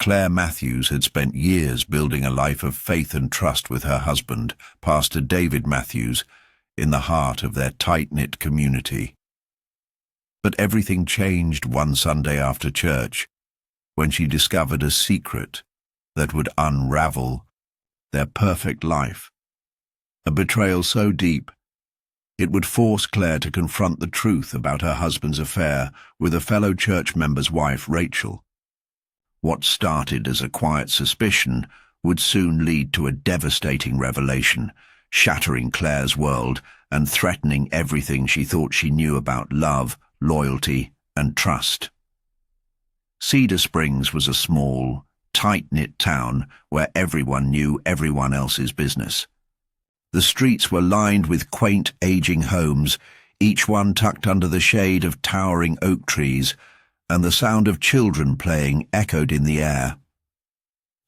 Claire Matthews had spent years building a life of faith and trust with her husband, Pastor David Matthews, in the heart of their tight-knit community. But everything changed one Sunday after church, when she discovered a secret that would unravel their perfect life. A betrayal so deep, it would force Claire to confront the truth about her husband's affair with a fellow church member's wife, Rachel. What started as a quiet suspicion would soon lead to a devastating revelation, shattering Claire's world and threatening everything she thought she knew about love, loyalty, and trust. Cedar Springs was a small, tight-knit town where everyone knew everyone else's business. The streets were lined with quaint, aging homes, each one tucked under the shade of towering oak trees, and the sound of children playing echoed in the air.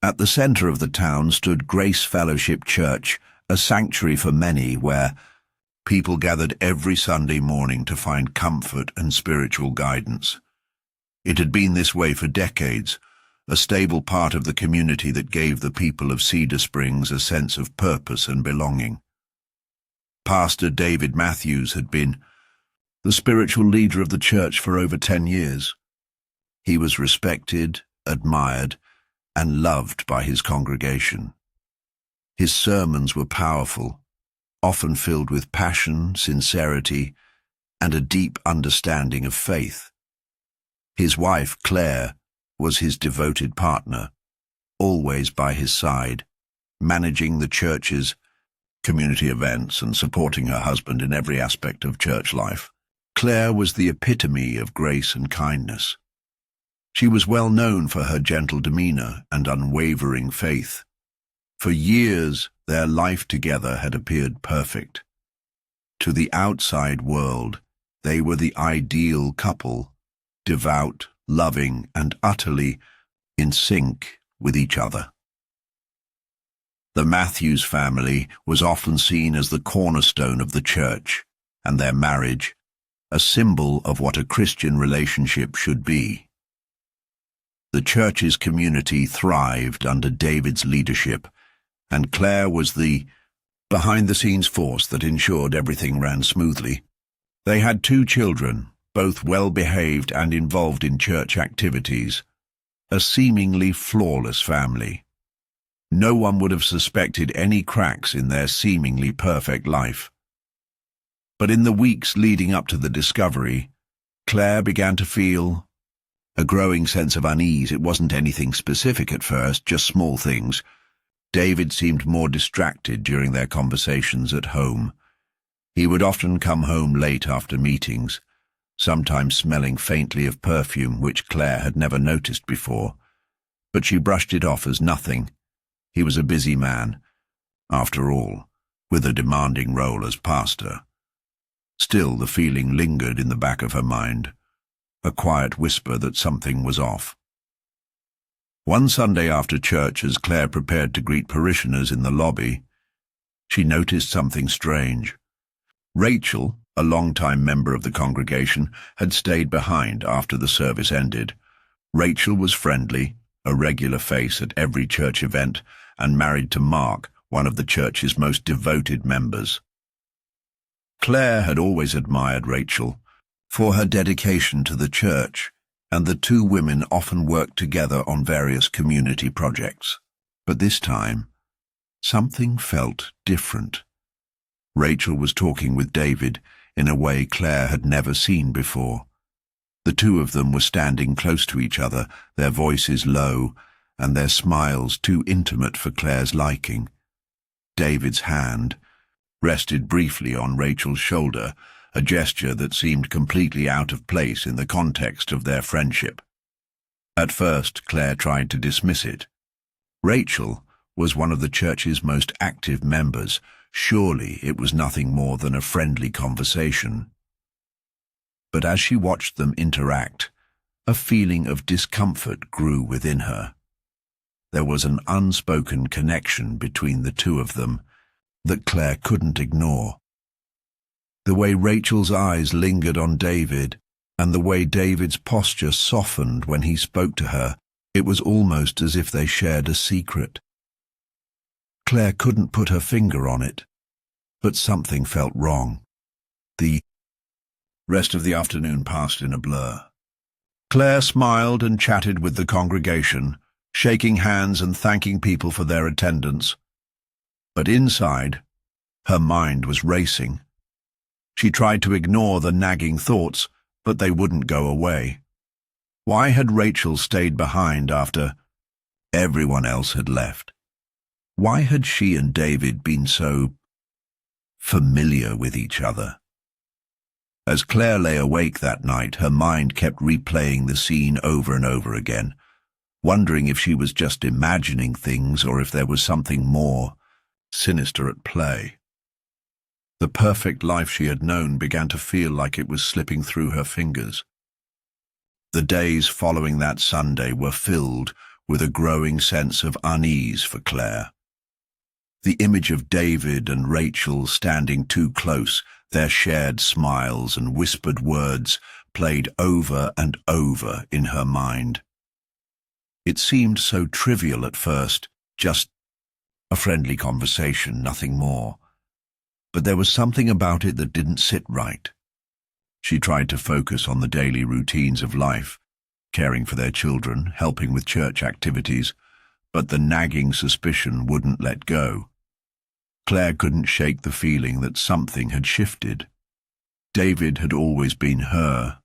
At the center of the town stood Grace Fellowship Church, a sanctuary for many where people gathered every Sunday morning to find comfort and spiritual guidance. It had been this way for decades, a stable part of the community that gave the people of Cedar Springs a sense of purpose and belonging. Pastor David Matthews had been the spiritual leader of the church for over 10 years. He was respected, admired, and loved by his congregation. His sermons were powerful, often filled with passion, sincerity, and a deep understanding of faith. His wife, Claire, was his devoted partner, always by his side, managing the church's community events and supporting her husband in every aspect of church life. Claire was the epitome of grace and kindness. She was well known for her gentle demeanor and unwavering faith. For years, their life together had appeared perfect. To the outside world, they were the ideal couple, devout, loving, and utterly in sync with each other. The Matthews family was often seen as the cornerstone of the church, and their marriage, a symbol of what a Christian relationship should be. The church's community thrived under David's leadership, and Claire was the behind-the-scenes force that ensured everything ran smoothly. They had 2 children, both well-behaved and involved in church activities, a seemingly flawless family. No one would have suspected any cracks in their seemingly perfect life. But in the weeks leading up to the discovery, Claire began to feel a growing sense of unease. It wasn't anything specific at first, just small things. David seemed more distracted during their conversations at home. He would often come home late after meetings, sometimes smelling faintly of perfume which Claire had never noticed before. But she brushed it off as nothing. He was a busy man, after all, with a demanding role as pastor. Still, the feeling lingered in the back of her mind, a quiet whisper that something was off. One Sunday after church, as Claire prepared to greet parishioners in the lobby, she noticed something strange. Rachel, a long-time member of the congregation, had stayed behind after the service ended. Rachel was friendly, a regular face at every church event, and married to Mark, one of the church's most devoted members. Claire had always admired Rachel for her dedication to the church, and the 2 women often worked together on various community projects. But this time, something felt different. Rachel was talking with David in a way Claire had never seen before. The 2 of them were standing close to each other, their voices low, and their smiles too intimate for Claire's liking. David's hand rested briefly on Rachel's shoulder, a gesture that seemed completely out of place in the context of their friendship. At first, Claire tried to dismiss it. Rachel was one of the church's most active members. Surely it was nothing more than a friendly conversation. But as she watched them interact, a feeling of discomfort grew within her. There was an unspoken connection between the 2 of them that Claire couldn't ignore. The way Rachel's eyes lingered on David, and the way David's posture softened when he spoke to her, It was almost as if they shared a secret. Claire couldn't put her finger on it, but something felt wrong. The rest of the afternoon passed in a blur. Claire smiled and chatted with the congregation, shaking hands and thanking people for their attendance. But inside, her mind was racing. She tried to ignore the nagging thoughts, but they wouldn't go away. Why had Rachel stayed behind after everyone else had left? Why had she and David been so familiar with each other? As Claire lay awake that night, her mind kept replaying the scene over and over again, wondering if she was just imagining things or if there was something more sinister at play. The perfect life she had known began to feel like it was slipping through her fingers. The days following that Sunday were filled with a growing sense of unease for Claire. The image of David and Rachel standing too close, their shared smiles and whispered words played over and over in her mind. It seemed so trivial at first, just a friendly conversation, nothing more. But there was something about it that didn't sit right. She tried to focus on the daily routines of life, caring for their children, helping with church activities, but the nagging suspicion wouldn't let go. Claire couldn't shake the feeling that something had shifted. David had always been her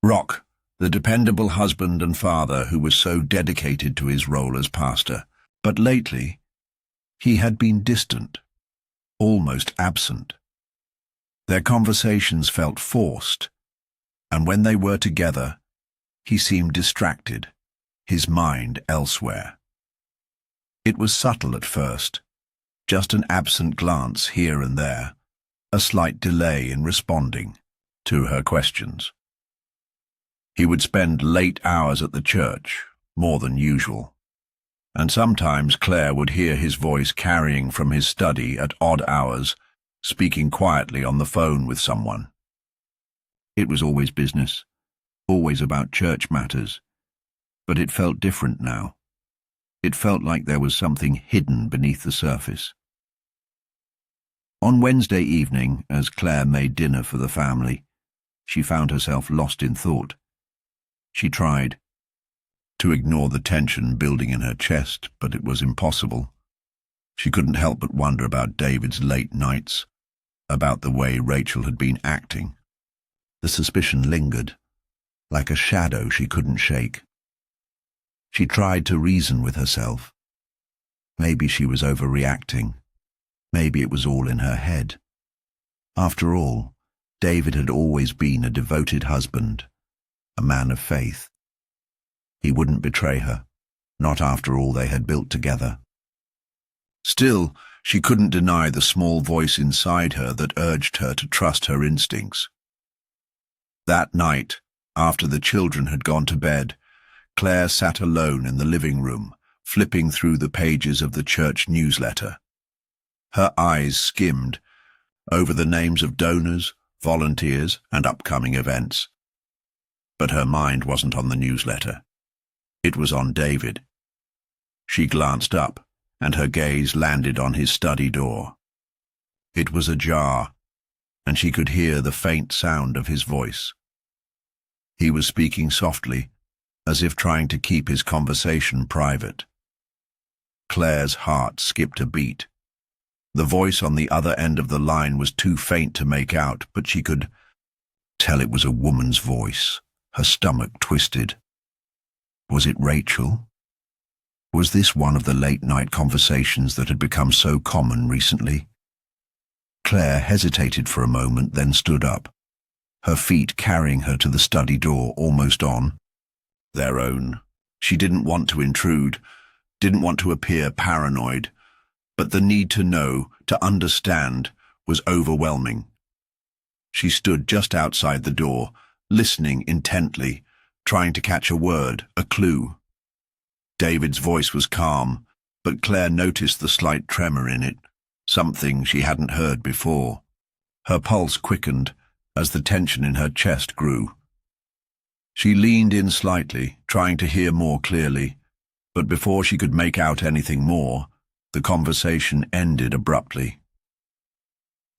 rock, the dependable husband and father who was so dedicated to his role as pastor. But lately, he had been distant, almost absent. Their conversations felt forced, and when they were together, he seemed distracted, his mind elsewhere. It was subtle at first, just an absent glance here and there, a slight delay in responding to her questions. He would spend late hours at the church, more than usual, and sometimes Claire would hear his voice carrying from his study at odd hours, speaking quietly on the phone with someone. It was always business, always about church matters, but it felt different now. It felt like there was something hidden beneath the surface. On Wednesday evening, as Claire made dinner for the family, she found herself lost in thought. She tried to ignore the tension building in her chest, but it was impossible. She couldn't help but wonder about David's late nights, about the way Rachel had been acting. The suspicion lingered, like a shadow she couldn't shake. She tried to reason with herself. Maybe she was overreacting. Maybe it was all in her head. After all, David had always been a devoted husband, a man of faith. He wouldn't betray her, not after all they had built together. Still, she couldn't deny the small voice inside her that urged her to trust her instincts. That night, after the children had gone to bed, Claire sat alone in the living room, flipping through the pages of the church newsletter. Her eyes skimmed over the names of donors, volunteers, and upcoming events. But her mind wasn't on the newsletter. It was on David. She glanced up, and her gaze landed on his study door. It was ajar, and she could hear the faint sound of his voice. He was speaking softly, as if trying to keep his conversation private. Claire's heart skipped a beat. The voice on the other end of the line was too faint to make out, but she could tell it was a woman's voice. Her stomach twisted. Was it Rachel? Was this one of the late-night conversations that had become so common recently? Claire hesitated for a moment, then stood up, her feet carrying her to the study door, almost on their own. She didn't want to intrude, didn't want to appear paranoid, but the need to know, to understand, was overwhelming. She stood just outside the door, listening intently, trying to catch a word, a clue. David's voice was calm, but Claire noticed the slight tremor in it, something she hadn't heard before. Her pulse quickened as the tension in her chest grew. She leaned in slightly, trying to hear more clearly, But before she could make out anything more, the conversation ended abruptly.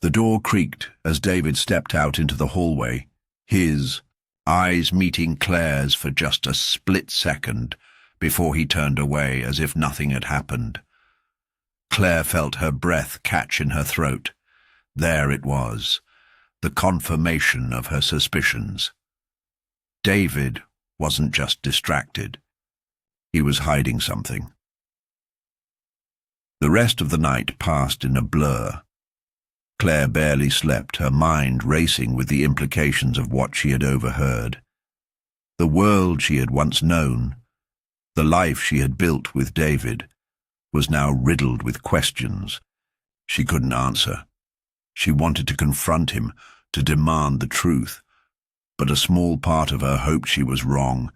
The door creaked as David stepped out into the hallway, his eyes meeting Claire's for just a split second before he turned away as if nothing had happened. Claire felt her breath catch in her throat. There it was, the confirmation of her suspicions. David wasn't just distracted. He was hiding something. The rest of the night passed in a blur. Claire barely slept, her mind racing with the implications of what she had overheard. The world she had once known, the life she had built with David, was now riddled with questions she couldn't answer. She wanted to confront him, to demand the truth, but a small part of her hoped she was wrong,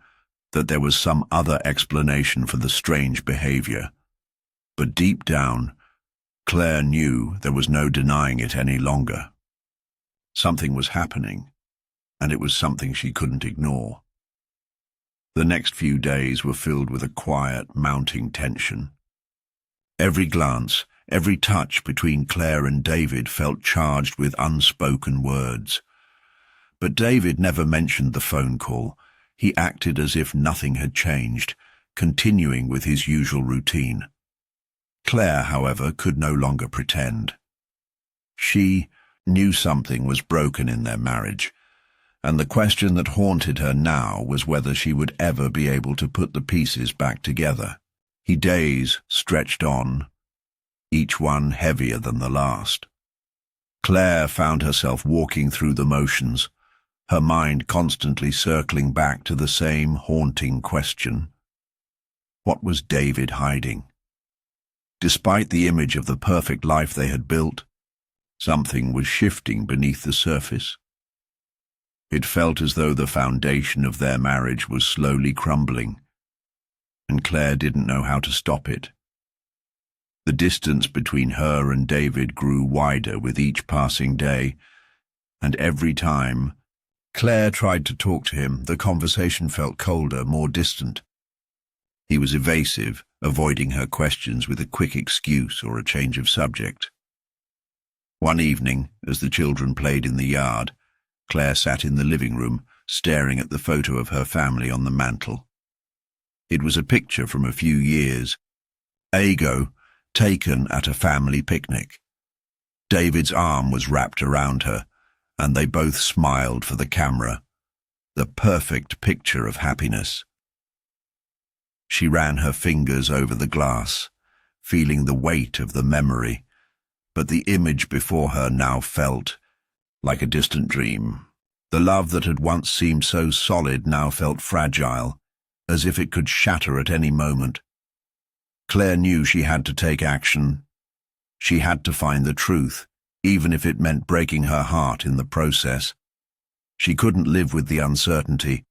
that there was some other explanation for the strange behavior. But deep down, Claire knew there was no denying it any longer. Something was happening, and it was something she couldn't ignore. The next few days were filled with a quiet, mounting tension. Every glance, every touch between Claire and David felt charged with unspoken words. But David never mentioned the phone call. He acted as if nothing had changed, continuing with his usual routine. Claire, however, could no longer pretend. She knew something was broken in their marriage, and the question that haunted her now was whether she would ever be able to put the pieces back together. Days stretched on, each one heavier than the last. Claire found herself walking through the motions, her mind constantly circling back to the same haunting question. What was David hiding? Despite the image of the perfect life they had built, something was shifting beneath the surface. It felt as though the foundation of their marriage was slowly crumbling, and Claire didn't know how to stop it. The distance between her and David grew wider with each passing day, and every time Claire tried to talk to him, the conversation felt colder, more distant. He was evasive, avoiding her questions with a quick excuse or a change of subject. One evening, as the children played in the yard, Claire sat in the living room, staring at the photo of her family on the mantel. It was a picture from a few years ago, taken at a family picnic. David's arm was wrapped around her, and they both smiled for the camera, the perfect picture of happiness. She ran her fingers over the glass, feeling the weight of the memory, but the image before her now felt like a distant dream. The love that had once seemed so solid now felt fragile, as if it could shatter at any moment. Claire knew she had to take action. She had to find the truth, even if it meant breaking her heart in the process. She couldn't live with the uncertainty,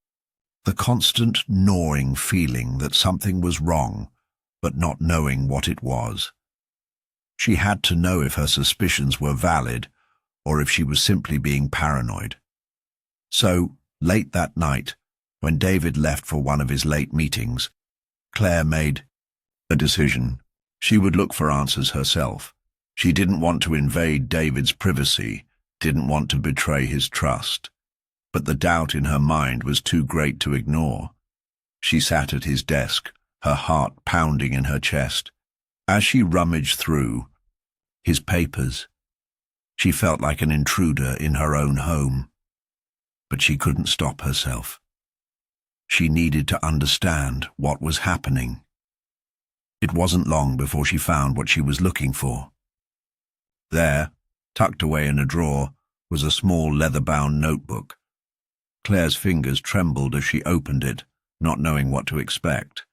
the constant gnawing feeling that something was wrong, but not knowing what it was. She had to know if her suspicions were valid, or if she was simply being paranoid. So, late that night, when David left for one of his late meetings, Claire made a decision. She would look for answers herself. She didn't want to invade David's privacy, didn't want to betray his trust. But the doubt in her mind was too great to ignore. She sat at his desk, her heart pounding in her chest. As she rummaged through his papers, she felt like an intruder in her own home. But she couldn't stop herself. She needed to understand what was happening. It wasn't long before she found what she was looking for. There, tucked away in a drawer, was a small leather-bound notebook. Claire's fingers trembled as she opened it, not knowing what to expect.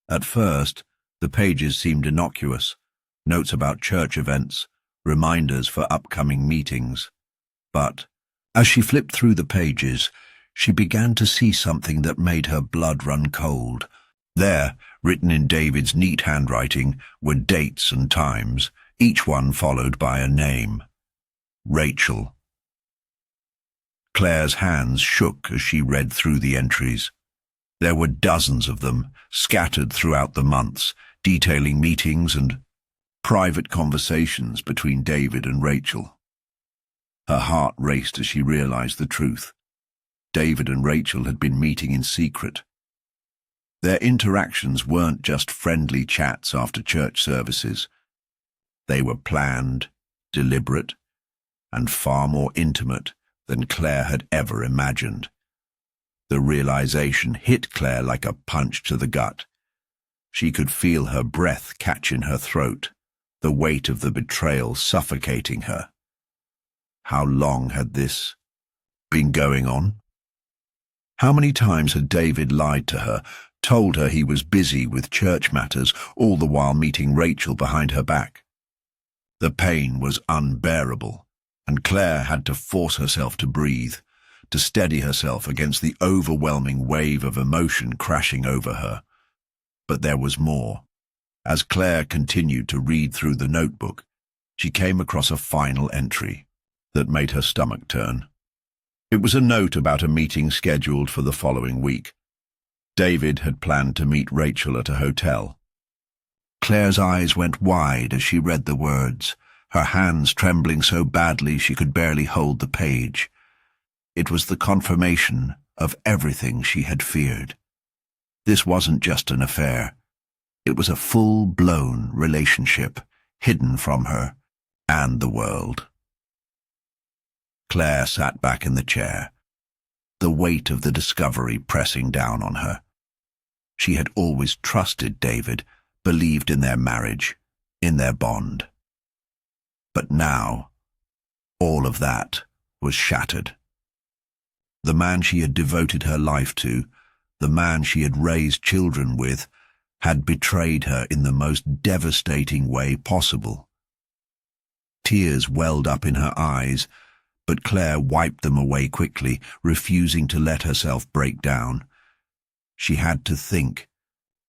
At first, the pages seemed innocuous, notes about church events, reminders for upcoming meetings. But, as she flipped through the pages, she began to see something that made her blood run cold. There, written in David's neat handwriting, were dates and times, each one followed by a name. Rachel. Claire's hands shook as she read through the entries. There were dozens of them, scattered throughout the months, detailing meetings and private conversations between David and Rachel. Her heart raced as she realized the truth. David and Rachel had been meeting in secret. Their interactions weren't just friendly chats after church services. They were planned, deliberate, and far more intimate than Claire had ever imagined. The realization hit Claire like a punch to the gut. She could feel her breath catch in her throat, the weight of the betrayal suffocating her. How long had this been going on? How many times had David lied to her, told her he was busy with church matters, all the while meeting Rachel behind her back? The pain was unbearable, and Claire had to force herself to breathe, to steady herself against the overwhelming wave of emotion crashing over her. But there was more. As Claire continued to read through the notebook, she came across a final entry that made her stomach turn. It was a note about a meeting scheduled for the following week. David had planned to meet Rachel at a hotel. Claire's eyes went wide as she read the words, her hands trembling so badly she could barely hold the page. It was the confirmation of everything she had feared. This wasn't just an affair. It was a full-blown relationship, hidden from her and the world. Claire sat back in the chair, the weight of the discovery pressing down on her. She had always trusted David, believed in their marriage, in their bond. But now, all of that was shattered. The man she had devoted her life to, the man she had raised children with, had betrayed her in the most devastating way possible. Tears welled up in her eyes, but Claire wiped them away quickly, refusing to let herself break down. She had to think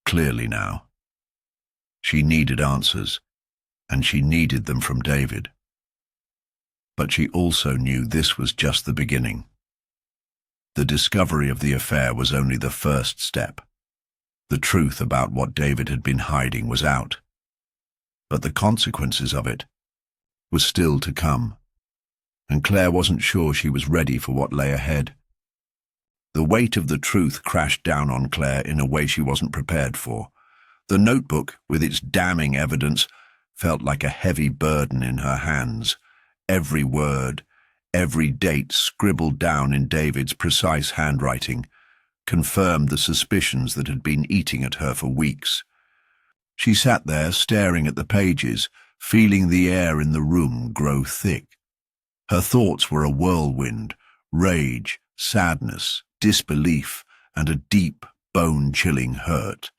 clearly now. She needed answers, and she needed them from David. But she also knew this was just the beginning. The discovery of the affair was only the first step. The truth about what David had been hiding was out, but the consequences of it were still to come, and Claire wasn't sure she was ready for what lay ahead. The weight of the truth crashed down on Claire in a way she wasn't prepared for. The notebook, with its damning evidence, felt like a heavy burden in her hands. Every word, every date scribbled down in David's precise handwriting confirmed the suspicions that had been eating at her for weeks. She sat there staring at the pages, feeling the air in the room grow thick. Her thoughts were a whirlwind, rage, sadness, disbelief, and a deep, bone-chilling hurt.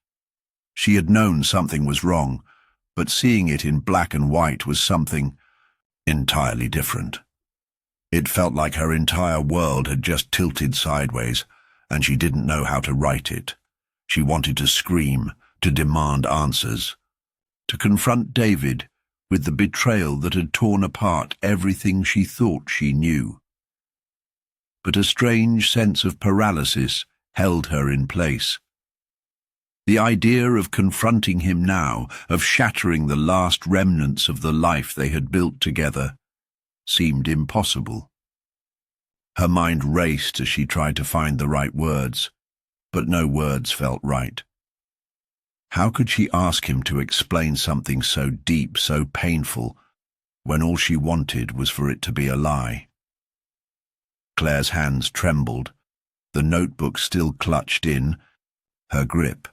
She had known something was wrong, but seeing it in black and white was something entirely different. It felt like her entire world had just tilted sideways, and she didn't know how to right it. She wanted to scream, to demand answers, to confront David with the betrayal that had torn apart everything she thought she knew. But a strange sense of paralysis held her in place. The idea of confronting him now, of shattering the last remnants of the life they had built together, seemed impossible. Her mind raced as she tried to find the right words, but no words felt right. How could she ask him to explain something so deep, so painful, when all she wanted was for it to be a lie? Claire's hands trembled, the notebook still clutched in her grip,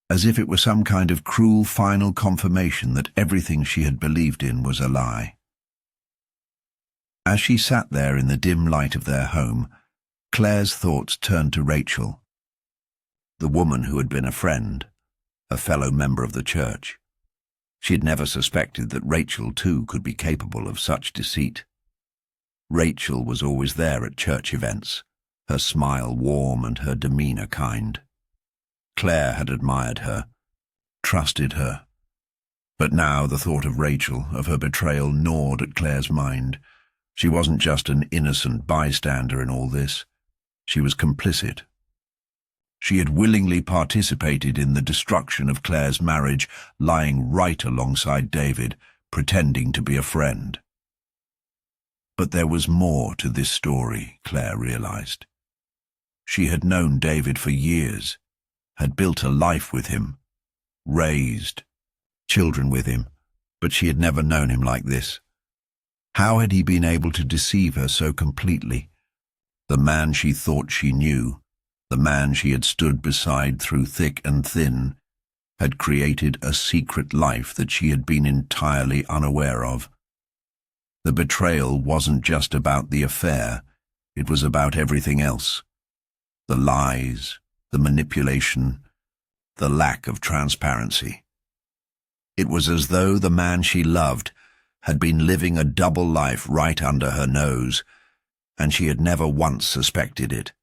as if it were some kind of cruel final confirmation that everything she had believed in was a lie. As she sat there in the dim light of their home, Claire's thoughts turned to Rachel, the woman who had been a friend, a fellow member of the church. She had never suspected that Rachel, too, could be capable of such deceit. Rachel was always there at church events, her smile warm and her demeanor kind. Claire had admired her, trusted her. But now the thought of Rachel, of her betrayal, gnawed at Claire's mind. She wasn't just an innocent bystander in all this. She was complicit. She had willingly participated in the destruction of Claire's marriage, lying right alongside David, pretending to be a friend. But there was more to this story, Claire realized. She had known David for years, had built a life with him, raised children with him, but she had never known him like this. How had he been able to deceive her so completely? The man she thought she knew, the man she had stood beside through thick and thin, had created a secret life that she had been entirely unaware of. The betrayal wasn't just about the affair, it was about everything else. The lies, the manipulation, the lack of transparency. It was as though the man she loved had been living a double life right under her nose, and she had never once suspected it.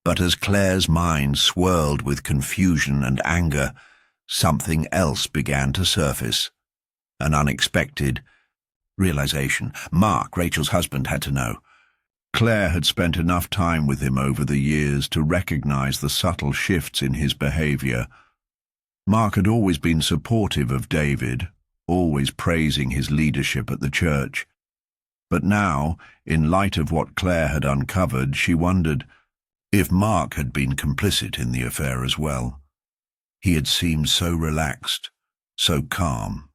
But as Claire's mind swirled with confusion and anger, something else began to surface. An unexpected realization. Mark, Rachel's husband, had to know. Claire had spent enough time with him over the years to recognize the subtle shifts in his behavior. Mark had always been supportive of David, always praising his leadership at the church. But now, in light of what Claire had uncovered, she wondered if Mark had been complicit in the affair as well. He had seemed so relaxed, so calm,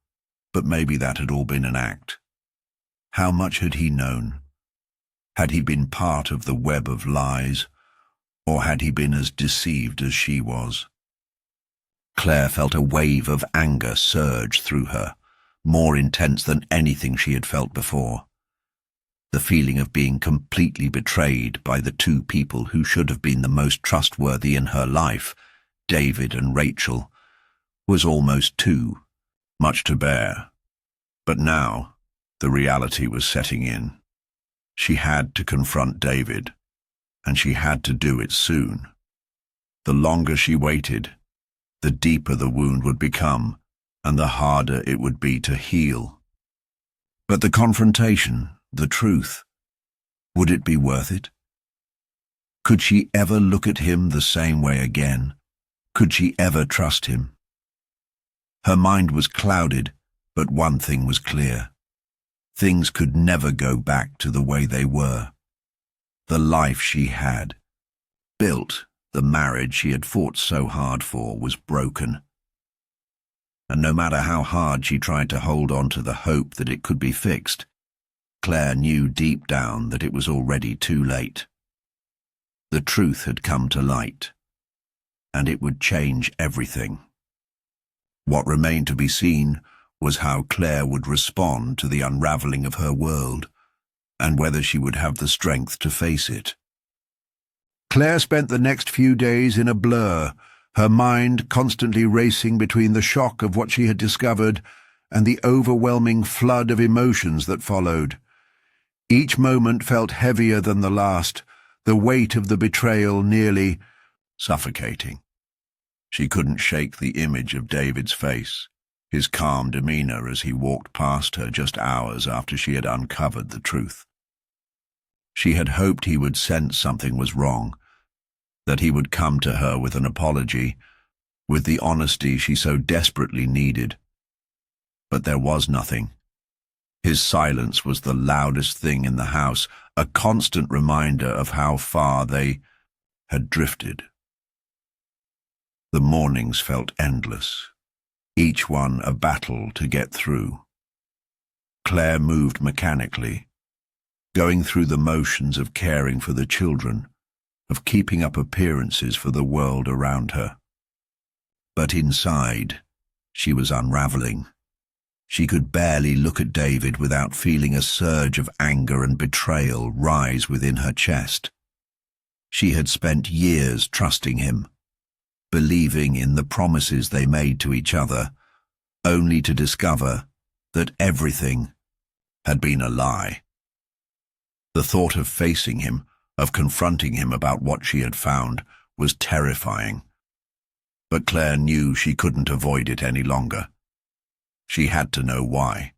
but maybe that had all been an act. How much had he known? Had he been part of the web of lies, or had he been as deceived as she was? Claire felt a wave of anger surge through her, more intense than anything she had felt before. The feeling of being completely betrayed by the two people who should have been the most trustworthy in her life, David and Rachel, was almost too much to bear. But now, the reality was setting in. She had to confront David, and she had to do it soon. The longer she waited, the deeper the wound would become, and the harder it would be to heal. But the confrontation, the truth, would it be worth it? Could she ever look at him the same way again? Could she ever trust him? Her mind was clouded, but one thing was clear. Things could never go back to the way they were. The life she had built, the marriage she had fought so hard for, was broken. And no matter how hard she tried to hold on to the hope that it could be fixed, Claire knew deep down that it was already too late. The truth had come to light, and it would change everything. What remained to be seen was how Claire would respond to the unraveling of her world, and whether she would have the strength to face it. Claire spent the next few days in a blur, her mind constantly racing between the shock of what she had discovered and the overwhelming flood of emotions that followed. Each moment felt heavier than the last, the weight of the betrayal nearly suffocating. She couldn't shake the image of David's face, his calm demeanor as he walked past her just hours after she had uncovered the truth. She had hoped he would sense something was wrong, that he would come to her with an apology, with the honesty she so desperately needed. But there was nothing. His silence was the loudest thing in the house, a constant reminder of how far they had drifted. The mornings felt endless, each one a battle to get through. Claire moved mechanically, going through the motions of caring for the children, of keeping up appearances for the world around her. But inside, she was unraveling. She could barely look at David without feeling a surge of anger and betrayal rise within her chest. She had spent years trusting him, believing in the promises they made to each other, only to discover that everything had been a lie. The thought of facing him, of confronting him about what she had found, was terrifying. But Claire knew she couldn't avoid it any longer. She had to know why.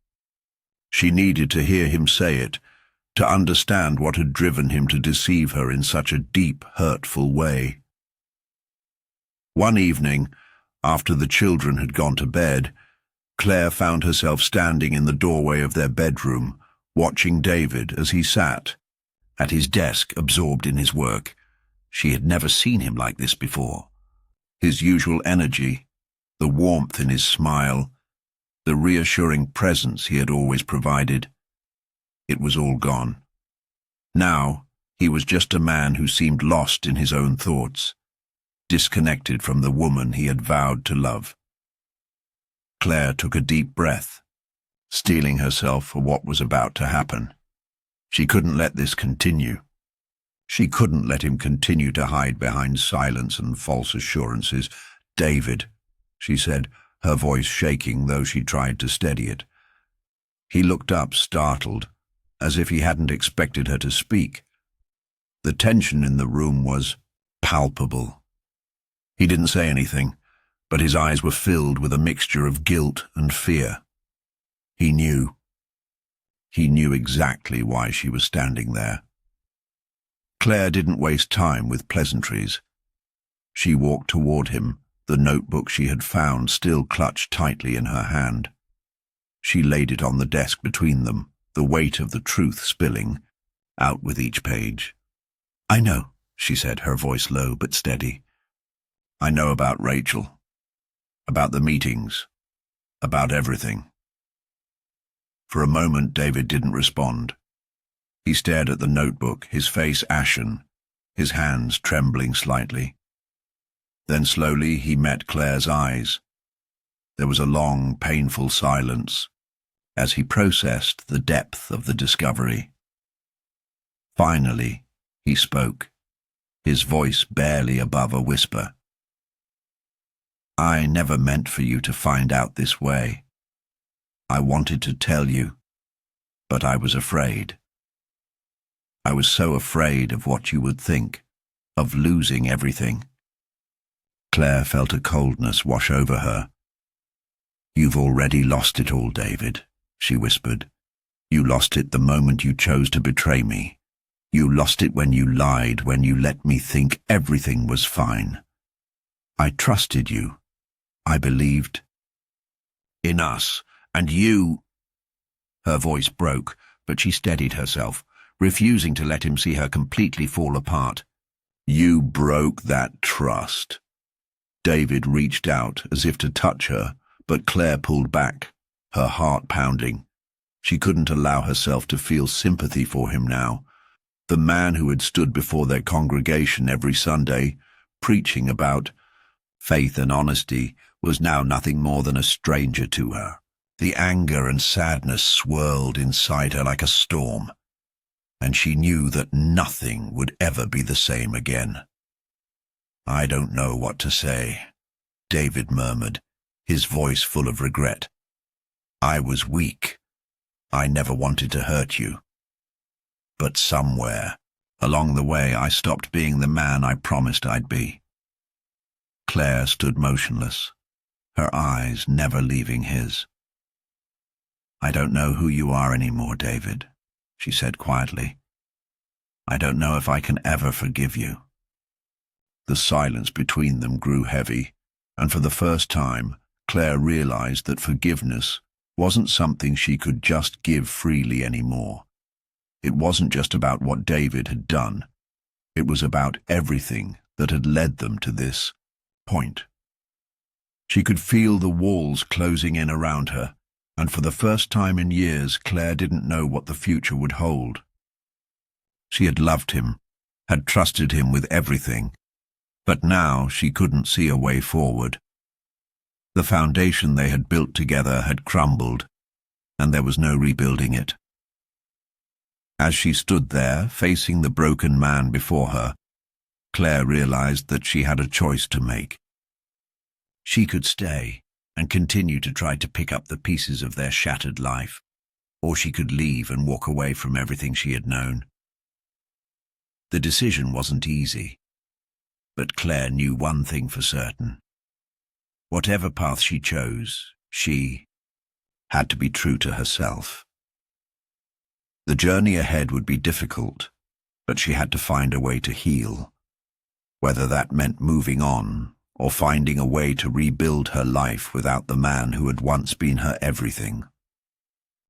She needed to hear him say it, to understand what had driven him to deceive her in such a deep, hurtful way. One evening, after the children had gone to bed, Claire found herself standing in the doorway of their bedroom, watching David as he sat at his desk, absorbed in his work. She had never seen him like this before. His usual energy, the warmth in his smile, the reassuring presence he had always provided, it was all gone. Now, he was just a man who seemed lost in his own thoughts, disconnected from the woman he had vowed to love. Claire took a deep breath, steeling herself for what was about to happen. She couldn't let this continue. She couldn't let him continue to hide behind silence and false assurances. "David," she said, her voice shaking though she tried to steady it. He looked up, startled, as if he hadn't expected her to speak. The tension in the room was palpable. He didn't say anything, but his eyes were filled with a mixture of guilt and fear. He knew. He knew exactly why she was standing there. Claire didn't waste time with pleasantries. She walked toward him, the notebook she had found still clutched tightly in her hand. She laid it on the desk between them, the weight of the truth spilling out with each page. "I know," she said, her voice low but steady. "I know about Rachel, about the meetings, about everything." For a moment, David didn't respond. He stared at the notebook, his face ashen, his hands trembling slightly. Then slowly he met Claire's eyes. There was a long, painful silence as he processed the depth of the discovery. Finally, he spoke, his voice barely above a whisper. "I never meant for you to find out this way. I wanted to tell you, but I was afraid. I was so afraid of what you would think, of losing everything." Claire felt a coldness wash over her. "You've already lost it all, David," she whispered. "You lost it the moment you chose to betray me. You lost it when you lied, when you let me think everything was fine. I trusted you. I believed in us, and you—" Her voice broke, but she steadied herself, refusing to let him see her completely fall apart. "You broke that trust." David reached out as if to touch her, but Claire pulled back, her heart pounding. She couldn't allow herself to feel sympathy for him now. The man who had stood before their congregation every Sunday, preaching about faith and honesty, was now nothing more than a stranger to her. The anger and sadness swirled inside her like a storm, and she knew that nothing would ever be the same again. "I don't know what to say," David murmured, his voice full of regret. "I was weak. I never wanted to hurt you. But somewhere along the way I stopped being the man I promised I'd be." Claire stood motionless, her eyes never leaving his. "I don't know who you are anymore, David," she said quietly. "I don't know if I can ever forgive you." The silence between them grew heavy, and for the first time, Claire realized that forgiveness wasn't something she could just give freely anymore. It wasn't just about what David had done. It was about everything that had led them to this point. She could feel the walls closing in around her, and for the first time in years, Claire didn't know what the future would hold. She had loved him, had trusted him with everything, but now she couldn't see a way forward. The foundation they had built together had crumbled, and there was no rebuilding it. As she stood there, facing the broken man before her, Claire realized that she had a choice to make. She could stay and continue to try to pick up the pieces of their shattered life, or she could leave and walk away from everything she had known. The decision wasn't easy, but Claire knew one thing for certain. Whatever path she chose, she had to be true to herself. The journey ahead would be difficult, but she had to find a way to heal, whether that meant moving on or finding a way to rebuild her life without the man who had once been her everything.